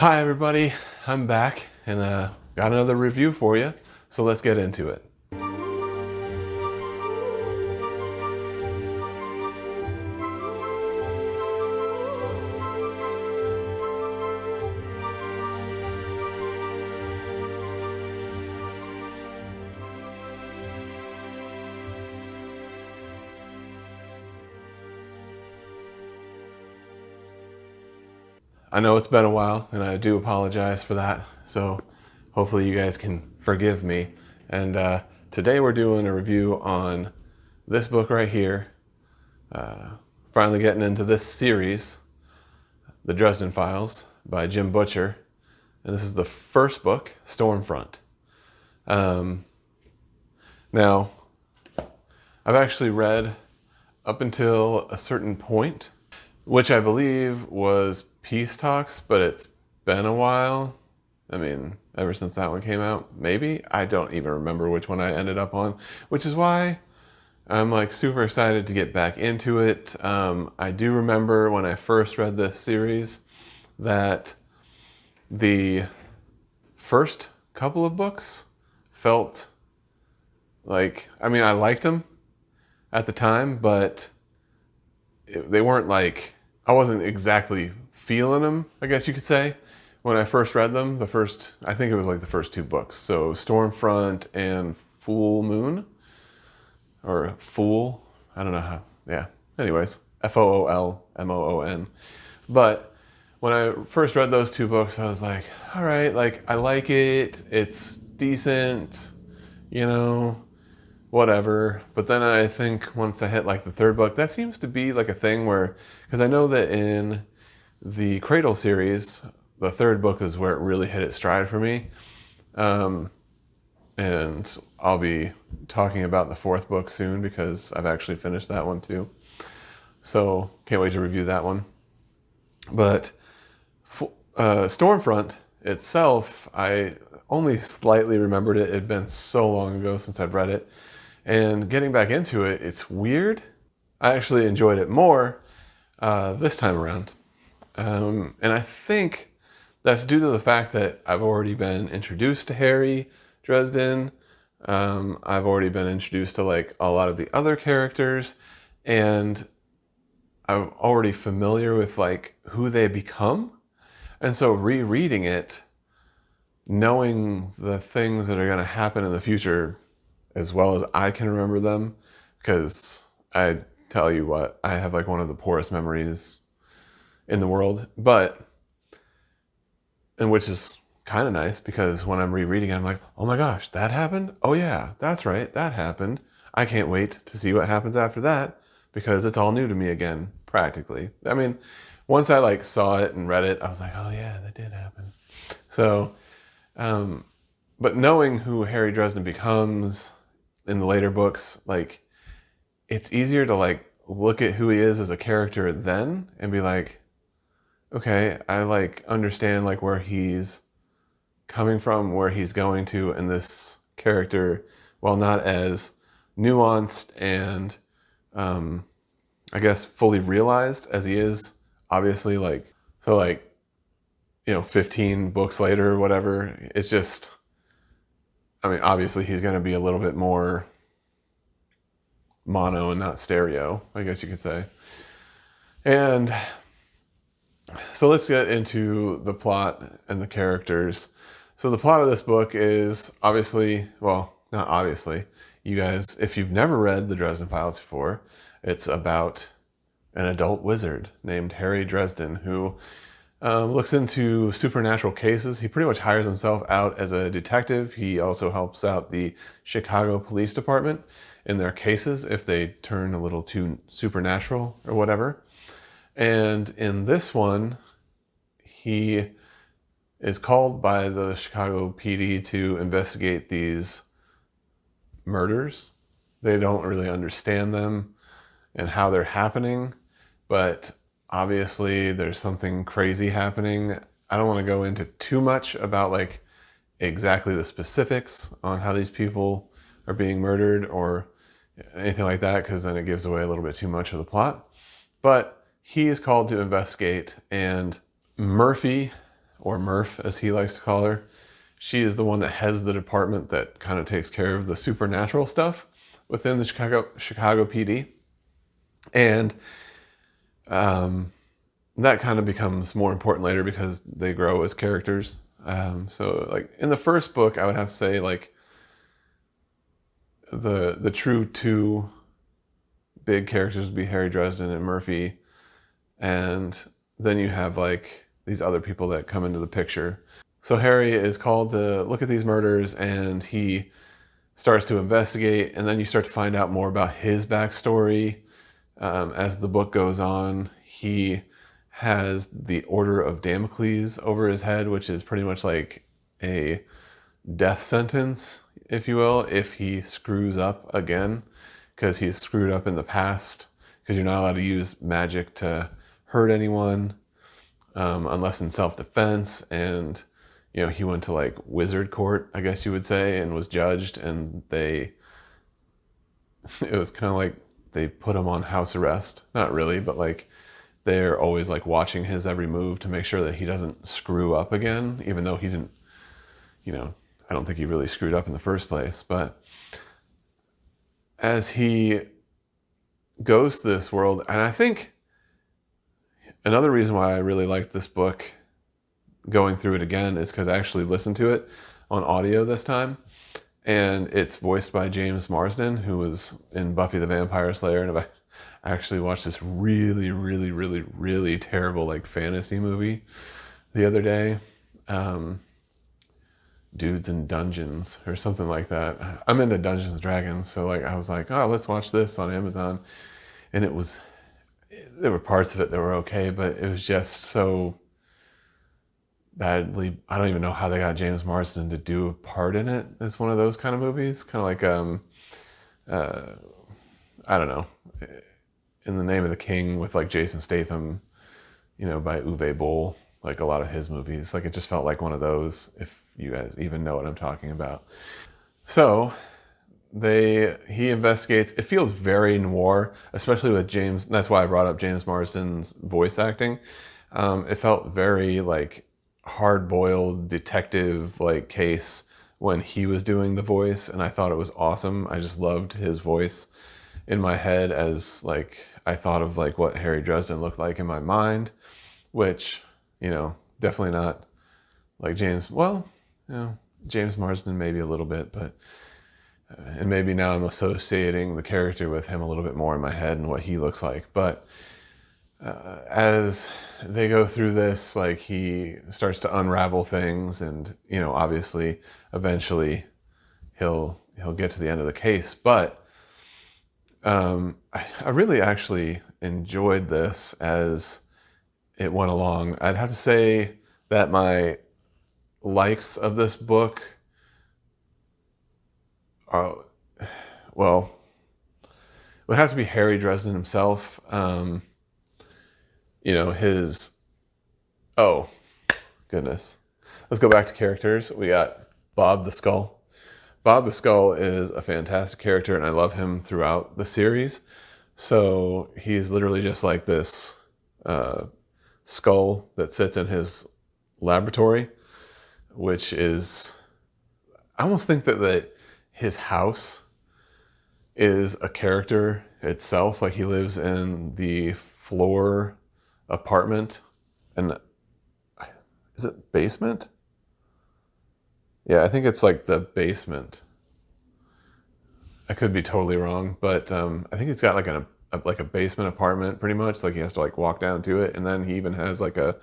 Hi everybody, I'm back and got another review for you, so let's get into it. I know it's been a while and I do apologize for that, so hopefully you guys can forgive me. And today we're doing a review on this book right here. Finally getting into this series, The Dresden Files by Jim Butcher. And this is the first book, Stormfront. Now, I've actually read up until a certain point, which I believe was Peace Talks, but it's been a while. I mean, ever since that one came out, maybe? I don't even remember which one I ended up on, which is why I'm like super excited to get back into it. I do remember when I first read this series that the first couple of books felt like, I mean, I liked them at the time, but they weren't like, I wasn't exactly feeling them, I guess you could say, when I first read them. I think it was like the first two books. So Stormfront and Full Moon, or Fool, I don't know how, yeah. Anyways, Foolmoon. But when I first read those two books, I was like, all right, like I like it, it's decent, you know, whatever. But then I think once I hit like the third book, that seems to be like a thing where, because I know that in the Cradle series, the third book is where it really hit its stride for me. And I'll be talking about the fourth book soon because I've actually finished that one too. So can't wait to review that one. But Stormfront itself, I only slightly remembered it. It had been so long ago since I've read it. And getting back into it, it's weird. I actually enjoyed it more this time around. And I think that's due to the fact that I've already been introduced to Harry Dresden. I've already been introduced to like a lot of the other characters, and I'm already familiar with like who they become. And so rereading it, knowing the things that are going to happen in the future as well as I can remember them, because I tell you what, I have like one of the poorest memories in the world, and which is kind of nice because when I'm rereading it, I'm like, oh my gosh, that happened? Oh yeah, that's right, that happened. I can't wait to see what happens after that because it's all new to me again, practically. I mean, once I like saw it and read it, I was like, oh yeah, that did happen. So, but knowing who Harry Dresden becomes in the later books, like, it's easier to like look at who he is as a character then and be like, okay, I like understand like where he's coming from, where he's going to, and this character, while not as nuanced and I guess fully realized as he is, obviously, like, so like, you know, 15 books later or whatever, it's just, I mean, obviously he's going to be a little bit more mono and not stereo, I guess you could say. And so let's get into the plot and the characters. So the plot of this book is obviously, well, not obviously, you guys, if you've never read the Dresden Files before, it's about an adult wizard named Harry Dresden who looks into supernatural cases. He pretty much hires himself out as a detective. He also helps out the Chicago Police Department in their cases if they turn a little too supernatural or whatever. And in this one, he is called by the Chicago PD to investigate these murders. They don't really understand them and how they're happening, but obviously there's something crazy happening. I don't want to go into too much about like exactly the specifics on how these people are being murdered or anything like that, because then it gives away a little bit too much of the plot. But he is called to investigate, and Murphy, or Murph as he likes to call her. She is the one that heads the department that kind of takes care of the supernatural stuff within the Chicago PD. And that kind of becomes more important later because they grow as characters. So like in the first book, I would have to say like the true two big characters would be Harry Dresden and Murphy. And then you have like these other people that come into the picture. So Harry is called to look at these murders and he starts to investigate, and then you start to find out more about his backstory. As the book goes on, he has the Order of Damocles over his head, which is pretty much like a death sentence, if you will, if he screws up again, because he's screwed up in the past, because you're not allowed to use magic to hurt anyone unless in self-defense. And he went to like wizard court, I guess you would say, and was judged, and it was kind of like they put him on house arrest. Not really, but like they're always like watching his every move to make sure that he doesn't screw up again, even though he didn't, I don't think he really screwed up in the first place. But as he goes to this world, and I think another reason why I really liked this book going through it again is because I actually listened to it on audio this time. And it's voiced by James Marsden, who was in Buffy the Vampire Slayer. And I actually watched this really, really, really, really terrible like fantasy movie the other day. Dudes in Dungeons or something like that. I'm into Dungeons and Dragons, so like I was like, oh, let's watch this on Amazon. And there were parts of it that were okay, but it was just so badly. I don't even know how they got James Marsden to do a part in it. It's one of those kind of movies, kind of like I don't know, In the Name of the King with like Jason Statham, by Uwe Boll, like a lot of his movies. Like it just felt like one of those, if you guys even know what I'm talking about. So he investigates. It feels very noir, especially with James. That's why I brought up James Marsden's voice acting. It felt very like hard-boiled detective like case when he was doing the voice, and I thought it was awesome. I just loved his voice in my head as like I thought of like what Harry Dresden looked like in my mind, which definitely not like James. Well, James Marsden maybe a little bit, but and maybe now I'm associating the character with him a little bit more in my head and what he looks like. But as they go through this, like he starts to unravel things, and obviously eventually he'll get to the end of the case. But I really actually enjoyed this as it went along. I'd have to say that my likes of this book are, well, it would have to be Harry Dresden himself. Oh, goodness. Let's go back to characters. We got Bob the Skull. Bob the Skull is a fantastic character, and I love him throughout the series. So he's literally just like this skull that sits in his laboratory, which is, I almost think that his house is a character itself. Like he lives in the floor apartment, and is it basement? Yeah, I think it's like the basement. I could be totally wrong, but I think it's got like a basement apartment pretty much. Like he has to like walk down to it, and then he even has like a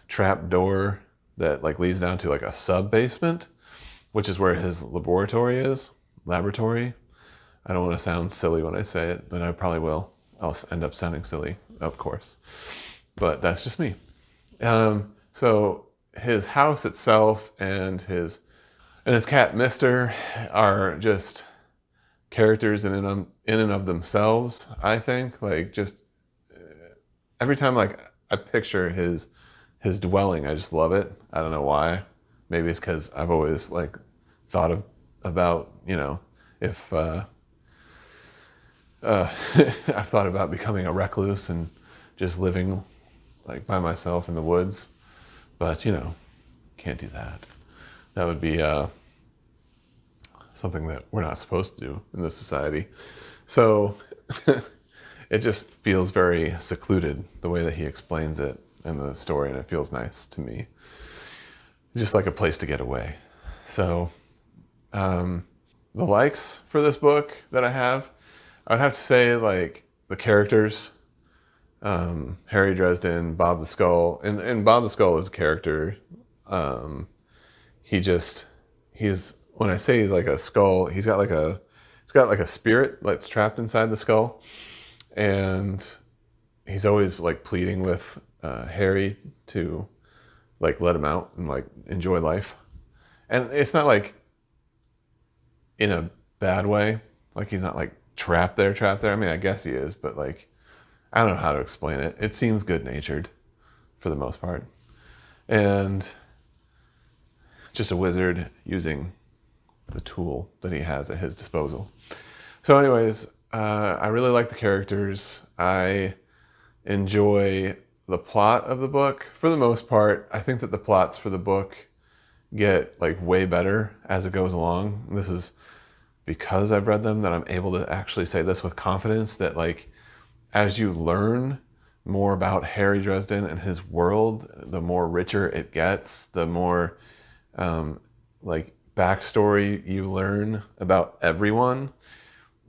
trap door that like leads down to like a sub basement, which is where his laboratory is. Laboratory. I don't want to sound silly when I say it, but I probably will. I'll end up sounding silly, of course. But that's just me. So his house itself and his cat Mister are just characters in and of themselves. I think like just every time like I picture his dwelling, I just love it. I don't know why. Maybe it's because I've always like thought about if I've thought about becoming a recluse and just living like by myself in the woods. But can't do that. That would be something that we're not supposed to do in this society. So it just feels very secluded the way that he explains it in the story, and it feels nice to me. Just like a place to get away. So the likes for this book that I would have to say like the characters, Harry Dresden, Bob the Skull, and Bob the Skull is a character. He's when I say he's like a skull, he's got like a spirit that's trapped inside the skull, and he's always like pleading with Harry to like let him out and like enjoy life. And it's not like in a bad way, like he's not like trapped there. I mean, I guess he is, but like I don't know how to explain it. It seems good-natured for the most part, and just a wizard using the tool that he has at his disposal. So anyways, I really like the characters. I enjoy the plot of the book for the most part. I think that the plots for the book get like way better as it goes along. This is because I've read them that I'm able to actually say this with confidence, that like as you learn more about Harry Dresden and his world, the more richer it gets, the more like backstory you learn about everyone.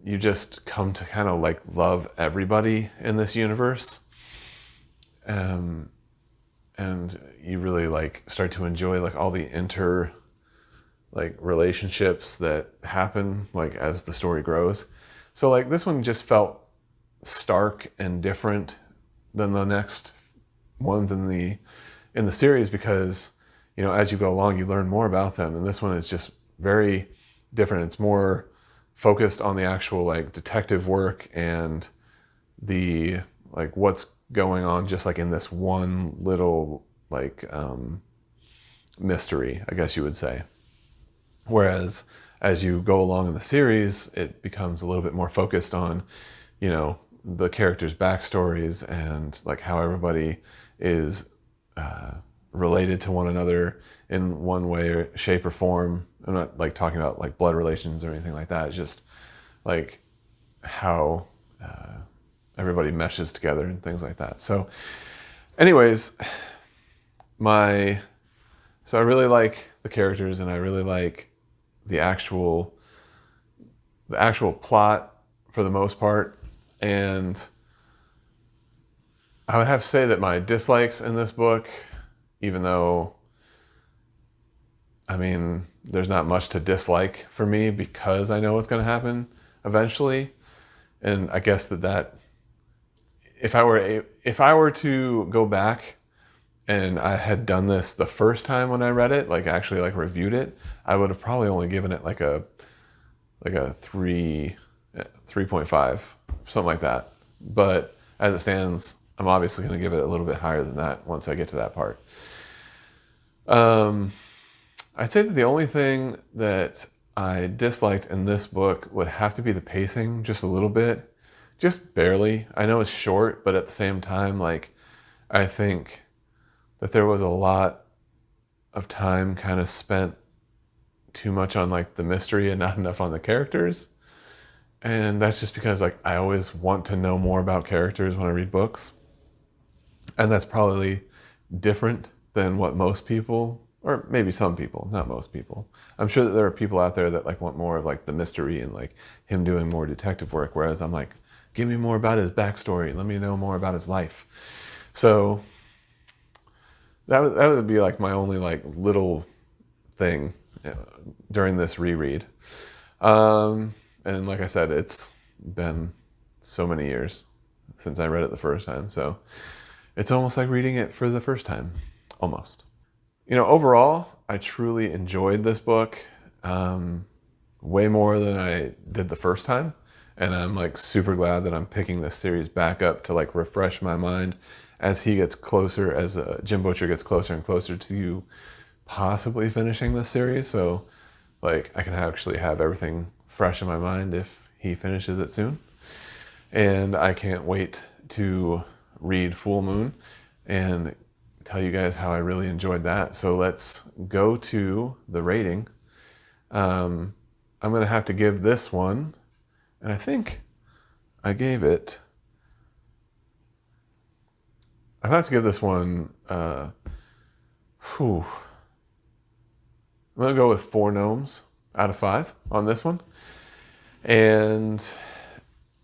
You just come to kind of like love everybody in this universe. And you really like start to enjoy like all the like relationships that happen like as the story grows. So like this one just felt stark and different than the next ones in the series, because you know, as you go along you learn more about them, and this one is just very different. It's more focused on the actual like detective work and the like what's going on just like in this one little like mystery, I guess you would say. Whereas as you go along in the series, it becomes a little bit more focused on, you know, the characters' backstories and like how everybody is related to one another in one way or shape or form. I'm not like talking about like blood relations or anything like that. It's just like how everybody meshes together and things like that. So anyways, so I really like the characters, and I really like the actual plot for the most part. And I would have to say that my dislikes in this book, even though, I mean, there's not much to dislike for me because I know what's going to happen eventually. And I guess that if I were to go back and I had done this the first time when I read it, like actually like reviewed it, I would have probably only given it like a 3.5, something like that. But as it stands, I'm obviously going to give it a little bit higher than that once I get to that part. I'd say that the only thing that I disliked in this book would have to be the pacing, just a little bit, just barely. I know it's short, but at the same time, like, I think that there was a lot of time kind of spent too much on like the mystery and not enough on the characters. And that's just because like I always want to know more about characters when I read books. And that's probably different than what most people, or maybe some people, not most people. I'm sure that there are people out there that like want more of like the mystery and like him doing more detective work, whereas I'm like, give me more about his backstory, let me know more about his life. So that would be like my only like little thing during this reread. And like I said, it's been so many years since I read it the first time, so it's almost like reading it for the first time, almost. You know, overall, I truly enjoyed this book way more than I did the first time. And I'm like super glad that I'm picking this series back up to like refresh my mind as he gets closer, as Jim Butcher gets closer and closer to possibly finishing this series. So like I can actually have everything fresh in my mind if he finishes it soon. And I can't wait to read Full Moon and tell you guys how I really enjoyed that. So let's go to the rating. I'm going to have to give this one, and I think I gave it, I have to give this one, I'm going to go with 4 gnomes out of 5 on this one. And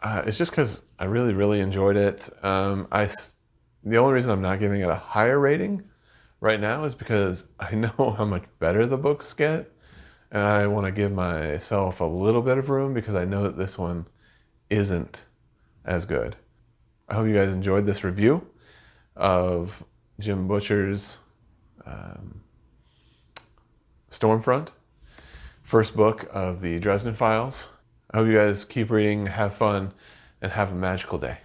it's just because I really, really enjoyed it. The only reason I'm not giving it a higher rating right now is because I know how much better the books get. And I want to give myself a little bit of room because I know that this one isn't as good. I hope you guys enjoyed this review of Jim Butcher's Stormfront, first book of the Dresden Files. I hope you guys keep reading, have fun, and have a magical day.